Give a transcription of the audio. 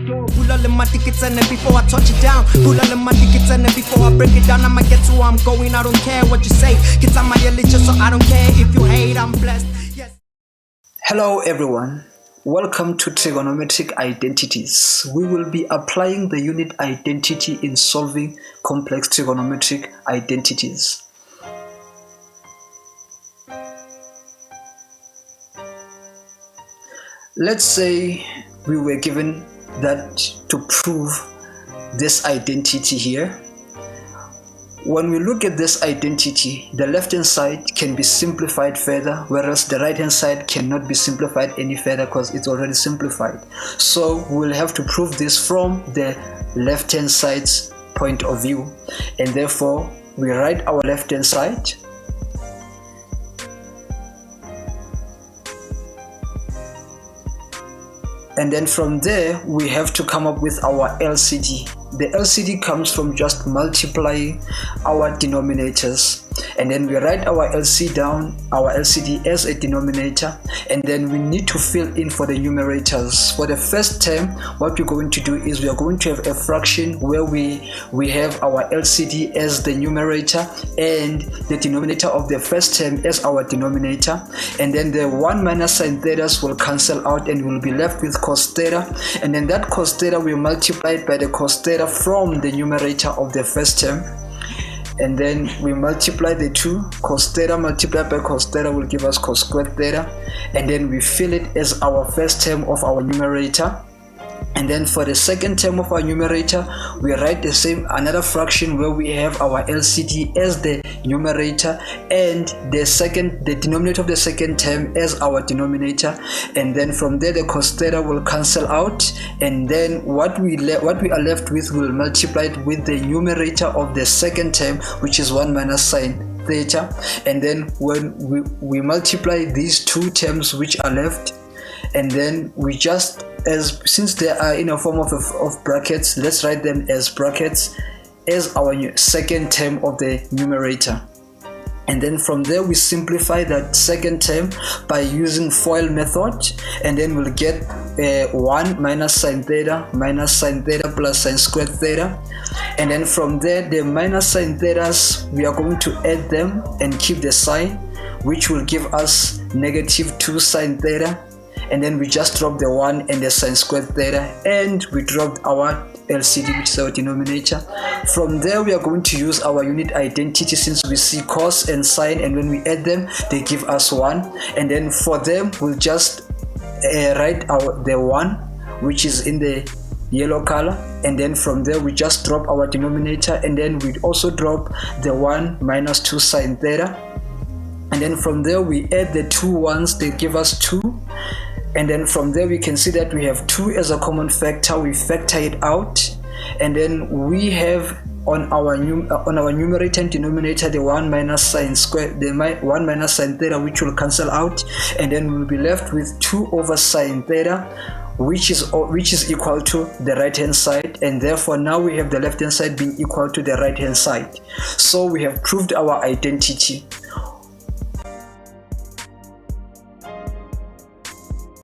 Pull all of my tickets and then before I touch it down. Pull all of my tickets and then before I break it down, I'ma get to where I'm going. I don't care what you say. Kids on my religion, so I don't care if you hate. I'm blessed. Yes. Hello everyone. Welcome to Trigonometric Identities. We will be applying the unit identity in solving complex trigonometric identities. Let's say we were given that to prove this identity here. When we look at this identity, the left hand side can be simplified further, whereas the right hand side cannot be simplified any further because it's already simplified. So we'll have to prove this from the left hand side's point of view, and therefore we write our left hand side. And then from there we have to come up with our LCD. The LCD comes from just multiplying our denominators, and then we write our LCD as a denominator, and then we need to fill in for the numerators. For the first term, what we're going to do is we are going to have a fraction where we have our LCD as the numerator and the denominator of the first term as our denominator, and then the 1 minus sin theta will cancel out and we'll be left with cos theta, and then that cos theta we multiply it by the cos theta from the numerator of the first term, and then we multiply the two. Cos theta multiplied by cos theta will give us cos squared theta, and then we fill it as our first term of our numerator. And then for the second term of our numerator, we write the same, another fraction where we have our LCD as the numerator and the denominator of the second term as our denominator. And then from there the cos theta will cancel out, and then what we are left with will multiply it with the numerator of the second term, which is 1 minus sin theta. And then when we multiply these two terms which are left, and then we just, since they are in a form of brackets, let's write them as brackets as our second term of the numerator. And then from there we simplify that second term by using FOIL method, and then we'll get 1 minus sin theta plus sin squared theta. And then from there the minus sin thetas, we are going to add them and keep the sign, which will give us negative 2 sin theta. And then we just drop the 1 and the sin squared theta, and we dropped our LCD, which is our denominator. From there we are going to use our unit identity, since we see cos and sin, and when we add them they give us 1. And then for them we'll just write the 1 which is in the yellow color, and then from there we just drop our denominator, and then we also drop the 1 minus 2 sin theta. And then from there we add the 2 ones, they give us 2. And then from there we can see that we have 2 as a common factor. We factor it out, and then we have on our numerator and denominator the 1 minus sin squared, the 1 minus sin theta, which will cancel out, and then we'll be left with 2 over sin theta, which is equal to the right hand side. And therefore now we have the left hand side being equal to the right hand side. So we have proved our identity.